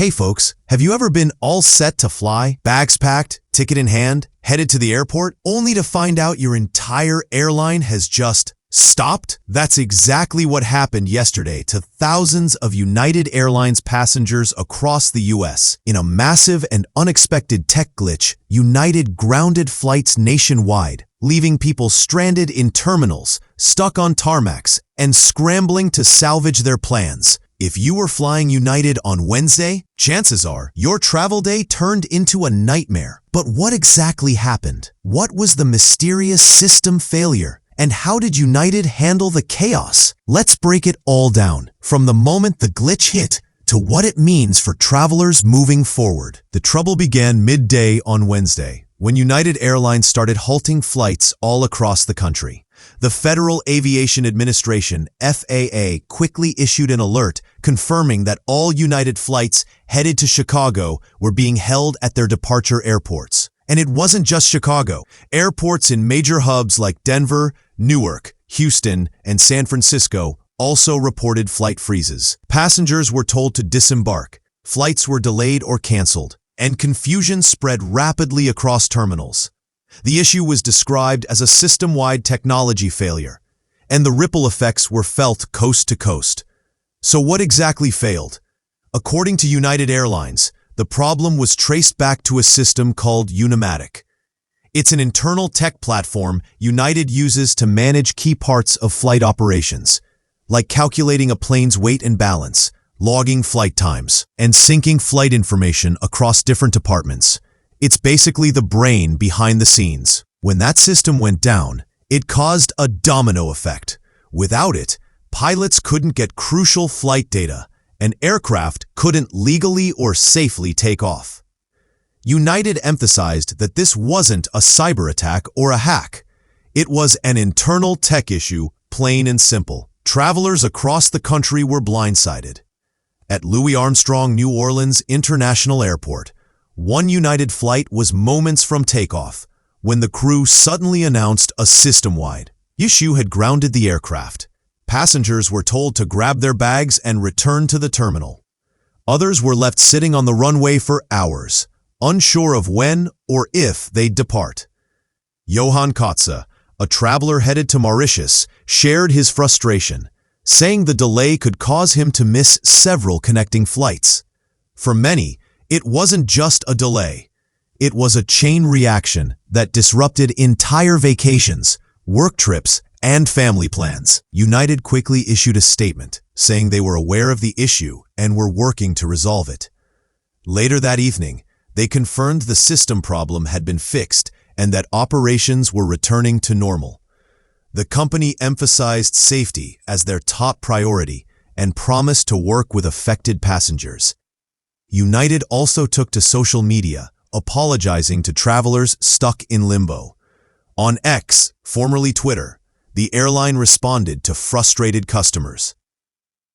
Hey folks, have you ever been all set to fly, bags packed, ticket in hand, headed to the airport, only to find out your entire airline has just stopped? That's exactly what happened yesterday to thousands of United Airlines passengers across the U.S. In a massive and unexpected tech glitch, United grounded flights nationwide, leaving people stranded in terminals, stuck on tarmacs, and scrambling to salvage their plans. If you were flying United on Wednesday, chances are your travel day turned into a nightmare. But what exactly happened? What was the mysterious system failure? And how did United handle the chaos? Let's break it all down, from the moment the glitch hit to what it means for travelers moving forward. The trouble began midday on Wednesday, when United Airlines started halting flights all across the country. The Federal Aviation Administration, FAA, quickly issued an alert confirming that all United flights headed to Chicago were being held at their departure airports. And it wasn't just Chicago. Airports in major hubs like Denver, Newark, Houston, and San Francisco also reported flight freezes. Passengers were told to disembark, flights were delayed or canceled, and confusion spread rapidly across terminals. The issue was described as a system-wide technology failure, and the ripple effects were felt coast to coast. So what exactly failed? According to United Airlines, the problem was traced back to a system called Unimatic. It's an internal tech platform United uses to manage key parts of flight operations, like calculating a plane's weight and balance, logging flight times, and syncing flight information across different departments. It's basically the brain behind the scenes. When that system went down, it caused a domino effect. Without it, pilots couldn't get crucial flight data, and aircraft couldn't legally or safely take off. United emphasized that this wasn't a cyberattack or a hack. It was an internal tech issue, plain and simple. Travelers across the country were blindsided. At Louis Armstrong New Orleans International Airport, one United flight was moments from takeoff when the crew suddenly announced a system-wide issue had grounded the aircraft. Passengers were told to grab their bags and return to the terminal. Others were left sitting on the runway for hours, unsure of when or if they'd depart. Johan Kotze, a traveler headed to Mauritius, shared his frustration, saying the delay could cause him to miss several connecting flights. For many, it wasn't just a delay. It was a chain reaction that disrupted entire vacations, work trips, and family plans. United quickly issued a statement saying they were aware of the issue and were working to resolve it. Later that evening, they confirmed the system problem had been fixed and that operations were returning to normal. The company emphasized safety as their top priority and promised to work with affected passengers. United also took to social media, apologizing to travelers stuck in limbo. On X, formerly Twitter, the airline responded to frustrated customers,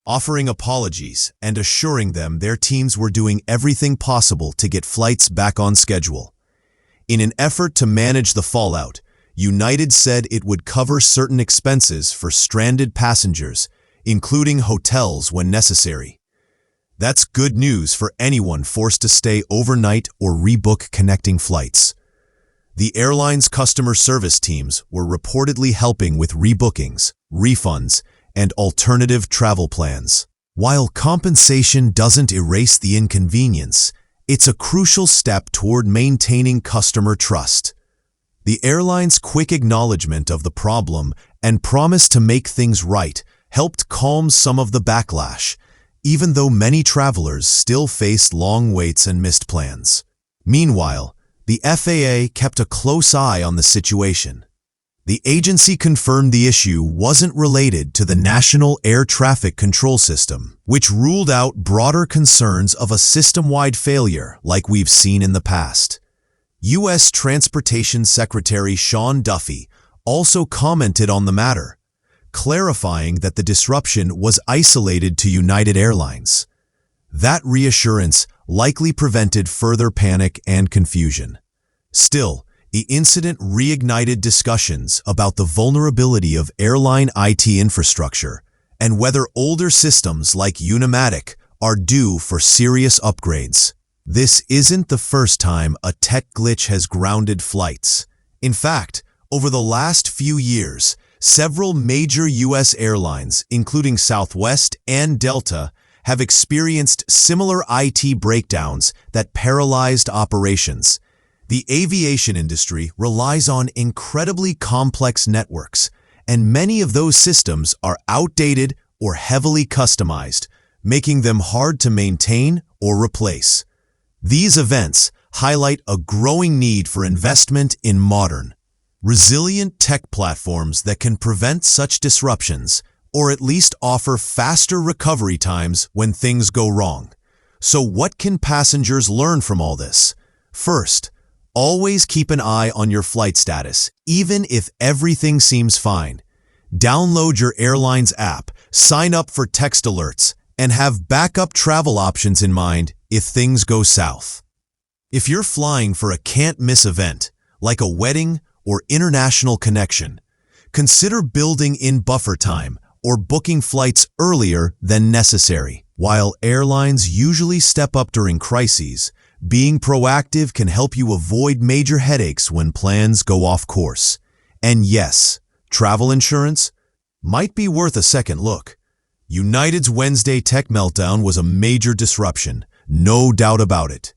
offering apologies and assuring them their teams were doing everything possible to get flights back on schedule. In an effort to manage the fallout, United said it would cover certain expenses for stranded passengers, including hotels when necessary. That's good news for anyone forced to stay overnight or rebook connecting flights. The airline's customer service teams were reportedly helping with rebookings, refunds, and alternative travel plans. While compensation doesn't erase the inconvenience, it's a crucial step toward maintaining customer trust. The airline's quick acknowledgement of the problem and promise to make things right helped calm some of the backlash, even though many travelers still faced long waits and missed plans. Meanwhile, the FAA kept a close eye on the situation. The agency confirmed the issue wasn't related to the National Air Traffic Control System, which ruled out broader concerns of a system-wide failure like we've seen in the past. U.S. Transportation Secretary Sean Duffy also commented on the matter, clarifying that the disruption was isolated to United Airlines. That reassurance likely prevented further panic and confusion. Still, the incident reignited discussions about the vulnerability of airline IT infrastructure and whether older systems like Unimatic are due for serious upgrades. This isn't the first time a tech glitch has grounded flights. In fact, over the last few years, several major U.S. airlines, including Southwest and Delta, have experienced similar IT breakdowns that paralyzed operations. The aviation industry relies on incredibly complex networks, and many of those systems are outdated or heavily customized, making them hard to maintain or replace. These events highlight a growing need for investment in modern, resilient tech platforms that can prevent such disruptions or at least offer faster recovery times when things go wrong. So what can passengers learn from all this? First, always keep an eye on your flight status, even if everything seems fine. Download your airline's app, sign up for text alerts, and have backup travel options in mind if things go south. If you're flying for a can't-miss event, like a wedding or international connection, consider building in buffer time or booking flights earlier than necessary. While airlines usually step up during crises, being proactive can help you avoid major headaches when plans go off course. And yes, travel insurance might be worth a second look. United's Wednesday tech meltdown was a major disruption, no doubt about it.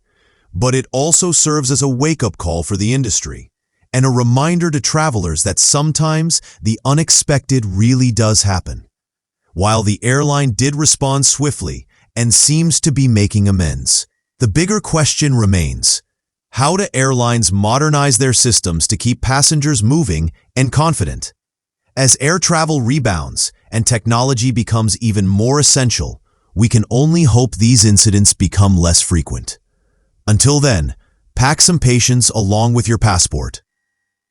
But it also serves as a wake-up call for the industry, and a reminder to travelers that sometimes the unexpected really does happen. While the airline did respond swiftly and seems to be making amends, the bigger question remains: how do airlines modernize their systems to keep passengers moving and confident? As air travel rebounds and technology becomes even more essential, we can only hope these incidents become less frequent. Until then, pack some patience along with your passport.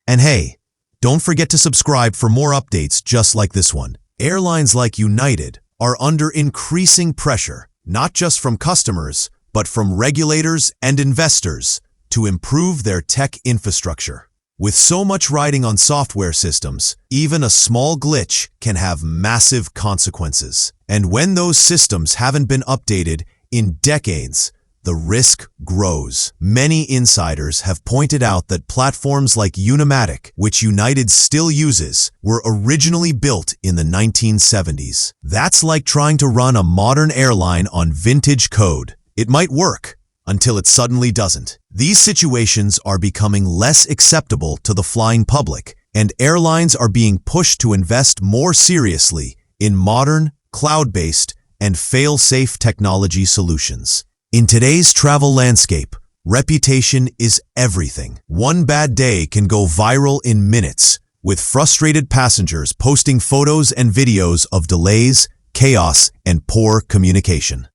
And hey, don't forget to subscribe for more updates just like this one. Airlines like United are under increasing pressure, not just from customers, but from regulators and investors, to improve their tech infrastructure. With so much riding on software systems, even a small glitch can have massive consequences. And when those systems haven't been updated in decades, the risk grows. Many insiders have pointed out that platforms like Unimatic, which United still uses, were originally built in the 1970s. That's like trying to run a modern airline on vintage code. It might work until it suddenly doesn't. These situations are becoming less acceptable to the flying public, and airlines are being pushed to invest more seriously in modern, cloud-based, and fail-safe technology solutions. In today's travel landscape, reputation is everything. One bad day can go viral in minutes, with frustrated passengers posting photos and videos of delays, chaos, and poor communication.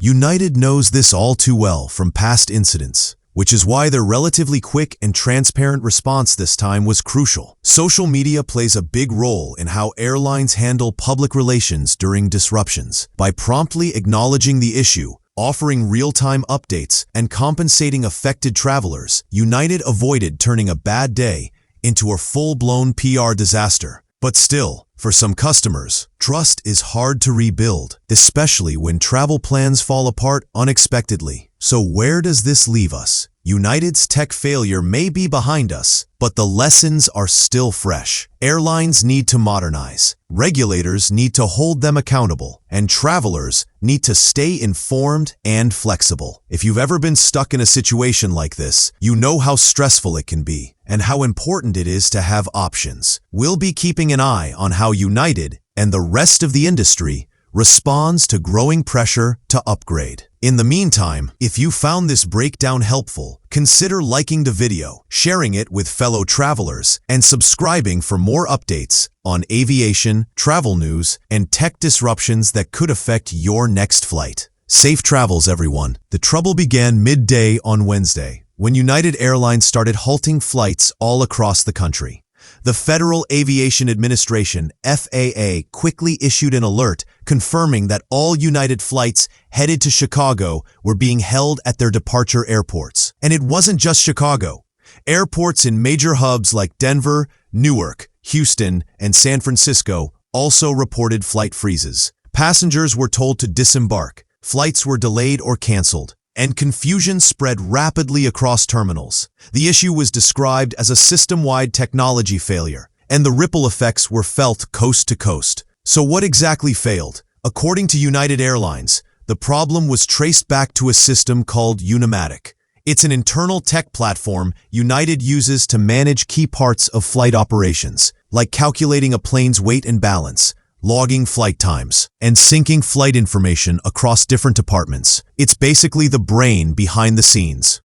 United knows this all too well from past incidents, which is why their relatively quick and transparent response this time was crucial. Social media plays a big role in how airlines handle public relations during disruptions. By promptly acknowledging the issue, offering real-time updates, and compensating affected travelers, United avoided turning a bad day into a full-blown PR disaster. But still, for some customers, trust is hard to rebuild, especially when travel plans fall apart unexpectedly. So where does this leave us? United's tech failure may be behind us, but the lessons are still fresh. Airlines need to modernize, regulators need to hold them accountable, and travelers need to stay informed and flexible. If you've ever been stuck in a situation like this, you know how stressful it can be and how important it is to have options. We'll be keeping an eye on how United and the rest of the industry responds to growing pressure to upgrade. In the meantime, if you found this breakdown helpful, consider liking the video, sharing it with fellow travelers, and subscribing for more updates on aviation, travel news, and tech disruptions that could affect your next flight. Safe travels, everyone. The trouble began midday on Wednesday, when United Airlines started halting flights all across the country. The Federal Aviation Administration, FAA, quickly issued an alert confirming that all United flights headed to Chicago were being held at their departure airports. And it wasn't just Chicago. Airports in major hubs like Denver, Newark, Houston, and San Francisco also reported flight freezes. Passengers were told to disembark, flights were delayed or canceled, and confusion spread rapidly across terminals. The issue was described as a system-wide technology failure, and the ripple effects were felt coast to coast. So what exactly failed? According to United Airlines, the problem was traced back to a system called Unimatic. It's an internal tech platform United uses to manage key parts of flight operations, like calculating a plane's weight and balance, logging flight times, and syncing flight information across different departments. It's basically the brain behind the scenes.